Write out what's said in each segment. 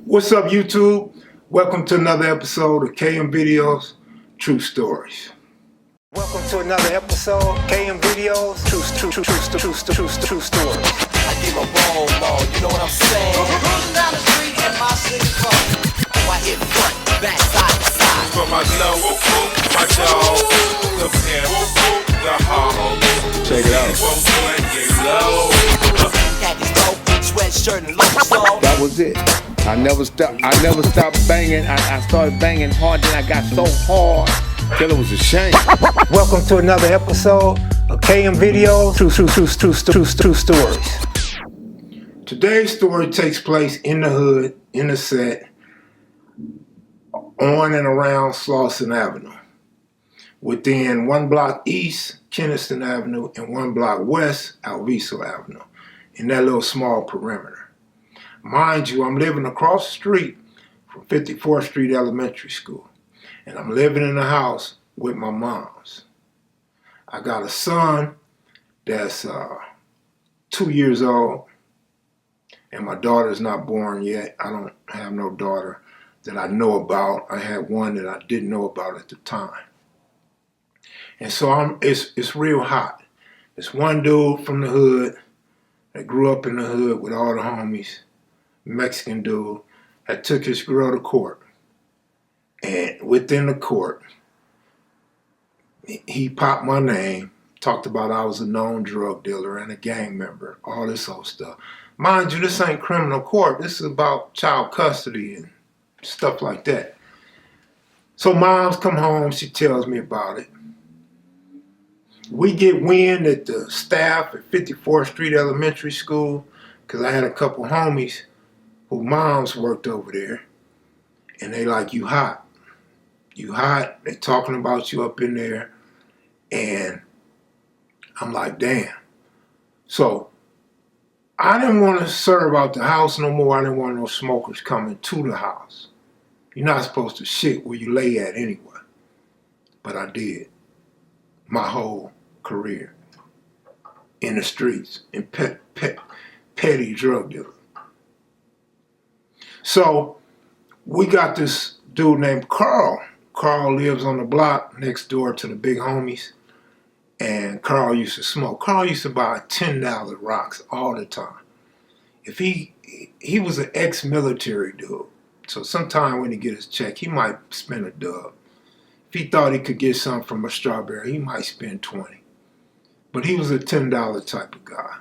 What's up, YouTube? Welcome to another episode of KM Videos, True Stories. Welcome to another episode, KM Videos, True Stories. I give a roll, you know what I'm saying? Cruising down the street in my city car. Oh, I hit front, back, side to side. For my love, my dog, the pimp, the hog. Check it out. Had this dope, sweatshirt and low soul. That was it. I never stopped banging. I started banging hard, then I got so hard till it was a shame. Welcome to another episode of KM Videos, True Stories. Today's story takes place in the hood, in the set, on and around Slauson Avenue, within 1 block east, Keniston Avenue, and 1 block west, Alviso Avenue, in that little small perimeter. Mind you, I'm living across the street from 54th Street Elementary School, and I'm living in a house with my moms. I got a son that's 2 years old, and my daughter's not born yet. I don't have no daughter that I know about. I had one that I didn't know about at the time. And so it's real hot. It's one dude from the hood that grew up in the hood with all the homies, Mexican dude, that took his girl to court. And within the court, he popped my name, talked about I was a known drug dealer and a gang member, all this old stuff. Mind you, this ain't criminal court. This is about child custody and stuff like that. So mom's come home, she tells me about it. We get wind that the staff at 54th Street Elementary School, because I had a couple homies who moms worked over there, and they like, you hot. You hot, they talking about you up in there, and I'm like, damn. So I didn't want to serve out the house no more. I didn't want no smokers coming to the house. You're not supposed to shit where you lay at anyway. But I did. My whole career. In the streets. In petty drug dealer. So we got this dude named Carl. Carl lives on the block next door to the big homies. And Carl used to smoke. Carl used to buy $10 rocks all the time. If he was an ex-military dude. So sometime when he get his check, he might spend a dub. If he thought he could get something from a strawberry, he might spend 20. But he was a $10 type of guy.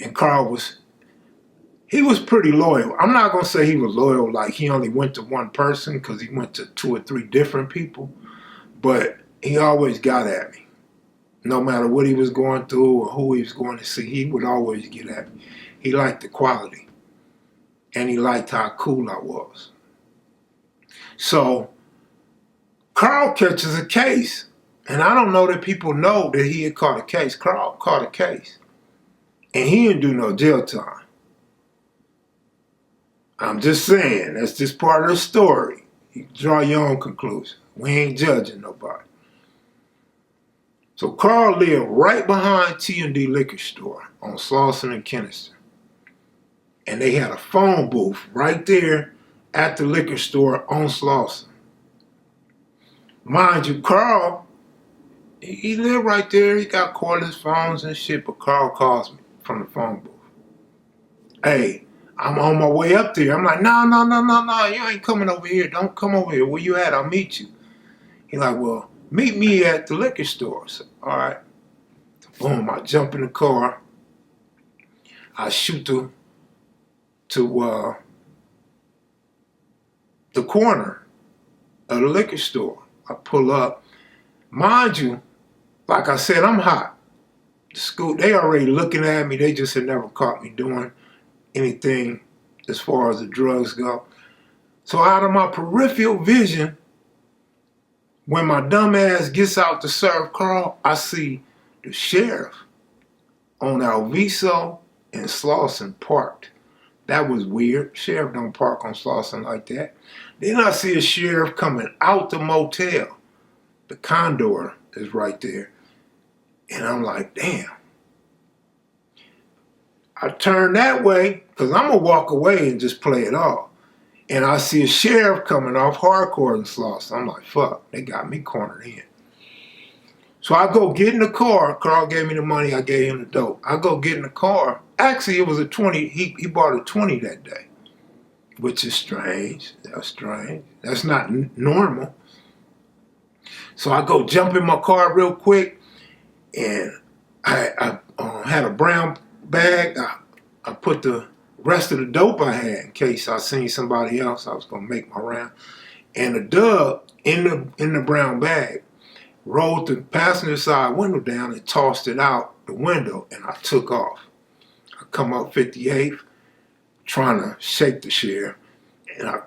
And Carl was pretty loyal. I'm not going to say he was loyal like he only went to one person, because he went to 2 or 3 different people. But he always got at me. No matter what he was going through or who he was going to see, he would always get at me. He liked the quality. And he liked how cool I was. So Carl catches a case. And I don't know that people know that he had caught a case. Carl caught a case. And he didn't do no jail time. I'm just saying, that's just part of the story. You draw your own conclusion. We ain't judging nobody. So Carl lived right behind T&D Liquor Store on Slauson and Keniston. And they had a phone booth right there at the liquor store on Slauson. Mind you, Carl, he lived right there. He got cordless phones and shit, but Carl calls me from the phone booth. Hey, I'm on my way up there. I'm like, no, you ain't coming over here. Don't come over here. Where you at? I'll meet you. He like, well, meet me at the liquor store. So, all right. Boom, I jump in the car. I shoot to the corner of the liquor store. I pull up. Mind you, like I said, I'm hot. The school, they already looking at me. They just had never caught me doing anything as far as the drugs go. So out of my peripheral vision, when my dumb ass gets out to serve Carl, I see the sheriff on Alviso and Slauson parked. That was weird. Sheriff don't park on Slauson like that. Then I see a sheriff coming out the motel. The Condor is right there. And I'm like, damn. I turn that way Because I'm going to walk away and just play it off. And I see a sheriff coming off hardcore and sloss. I'm like, fuck, they got me cornered in. So I go get in the car. Carl gave me the money. I gave him the dope. I go get in the car. Actually, it was a 20. He bought a 20 that day, which is strange. That's strange. That's not normal. So I go jump in my car real quick, and I had a brown bag. I put the rest of the dope I had in case I seen somebody else. I was gonna make my round. And the dub in the brown bag rolled the passenger side window down and tossed it out the window, and I took off. I come up 58th, trying to shake the share, and I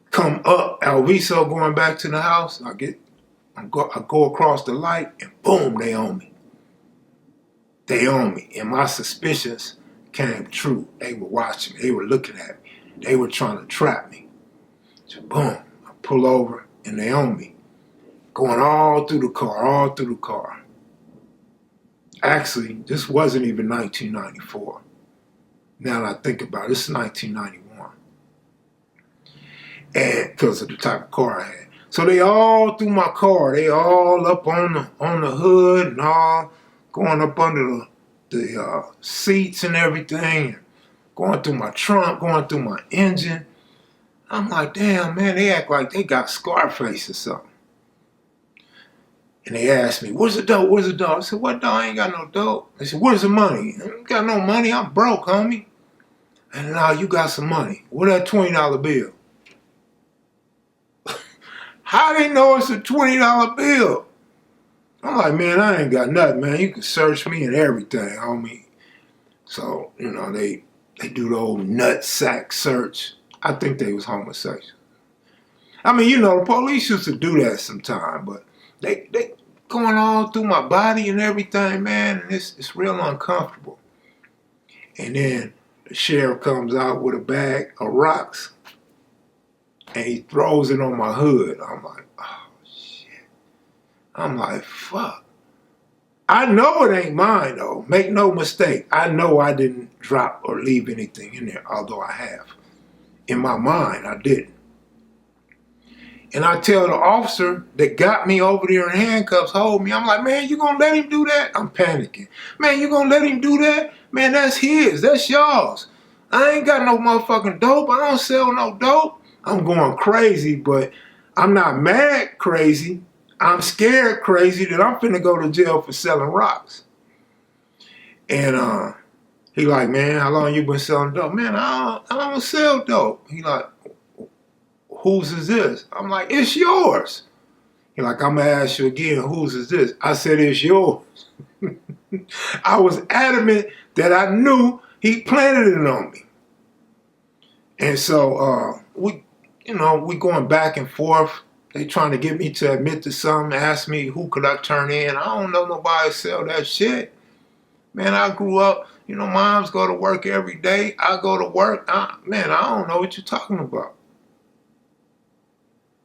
come up Alviso going back to the house. I go across the light, and boom, they on me. They on me, and my suspicions came true. They were watching me. They were looking at me. They were trying to trap me. So boom, I pull over, and they on me. Going all through the car. Actually, this wasn't even 1994. Now that I think about it, this is 1991. And because of the type of car I had. So they all through my car. They all up on the hood and all going up under the seats and everything. Going through my trunk, going through my engine. I'm like, damn, man, they act like they got Scarface or something. And they asked me, where's the dope? Where's the dope? I said, what dope? I ain't got no dope. They said, where's the money? I ain't got no money. I'm broke, homie. And now you got some money. Where that $20 bill? How they know it's a $20 bill? I'm like, man, I ain't got nothing, man. You can search me and everything, homie. So, you know, they do the old nut sack search. I think they was homosexual. I mean, you know, the police used to do that sometime, but they going all through my body and everything, man, and it's real uncomfortable. And then the sheriff comes out with a bag of rocks, and he throws it on my hood. I'm like, oh, shit. I'm like, fuck. I know it ain't mine, though. Make no mistake. I know I didn't drop or leave anything in there, although I have. In my mind, I didn't. And I tell the officer that got me over there in handcuffs, hold me. I'm like, man, you gonna let him do that? I'm panicking. Man, you gonna let him do that? Man, that's his. That's y'all's. I ain't got no motherfucking dope. I don't sell no dope. I'm going crazy, but I'm not mad crazy. I'm scared crazy that I'm finna go to jail for selling rocks. And he like, man, how long you been selling dope? Man, I don't sell dope. He like, whose is this? I'm like, it's yours. He like, I'm gonna ask you again, whose is this? I said, it's yours. I was adamant that I knew he planted it on me. And so we going back and forth. They trying to get me to admit to something, ask me who could I turn in. I don't know nobody sell that shit. Man, I grew up, you know, moms go to work every day. I go to work. Man, I don't know what you're talking about.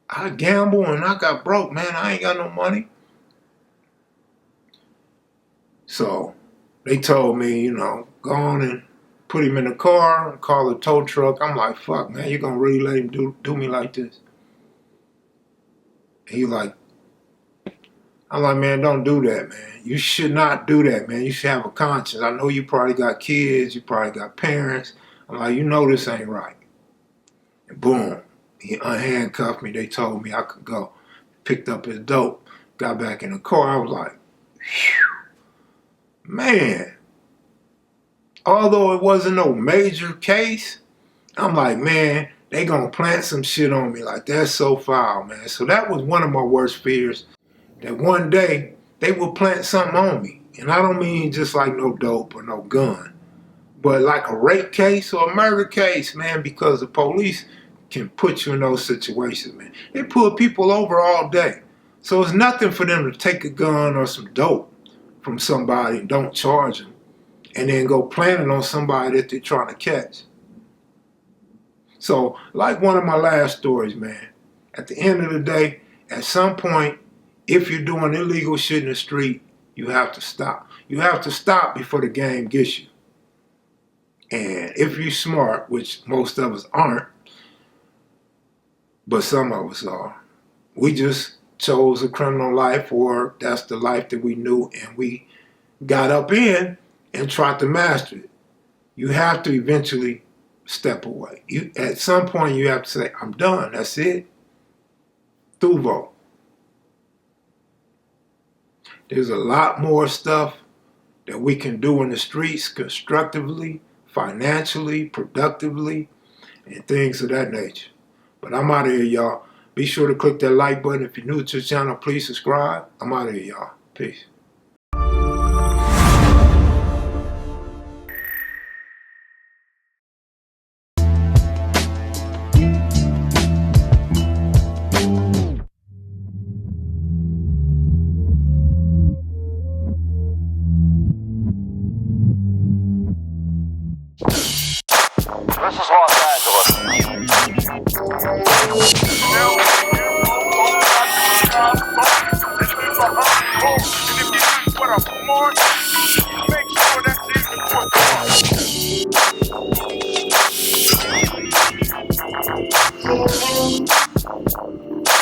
I gamble and I got broke, man. I ain't got no money. So they told me, you know, go on and put him in the car and call a tow truck. I'm like, fuck, man, you gonna really let him do me like this? He like, I'm like, man, don't do that, man. You should not do that, man. You should have a conscience. I know you probably got kids. You probably got parents. I'm like, you know this ain't right. And boom, he unhandcuffed me. They told me I could go. Picked up his dope. Got back in the car. I was like, phew. Man. Although it wasn't no major case, I'm like, man, they gonna plant some shit on me. Like, that's so foul, man. So that was one of my worst fears, that one day they will plant something on me. And I don't mean just like no dope or no gun, but like a rape case or a murder case, man, because the police can put you in those situations, man. They pull people over all day. So it's nothing for them to take a gun or some dope from somebody and don't charge them, and then go plant it on somebody that they're trying to catch. So, like one of my last stories, man, at the end of the day, at some point, if you're doing illegal shit in the street, you have to stop. You have to stop before the game gets you. And if you're smart, which most of us aren't, but some of us are, we just chose a criminal life, or that's the life that we knew and we got up in and tried to master it. You have to eventually step away. At some point, you have to say, I'm done. That's it. Thuvo. There's a lot more stuff that we can do in the streets constructively, financially, productively, and things of that nature. But I'm out of here, y'all. Be sure to click that like button. If you're new to the channel, please subscribe. I'm out of here, y'all. Peace. This is Los Angeles.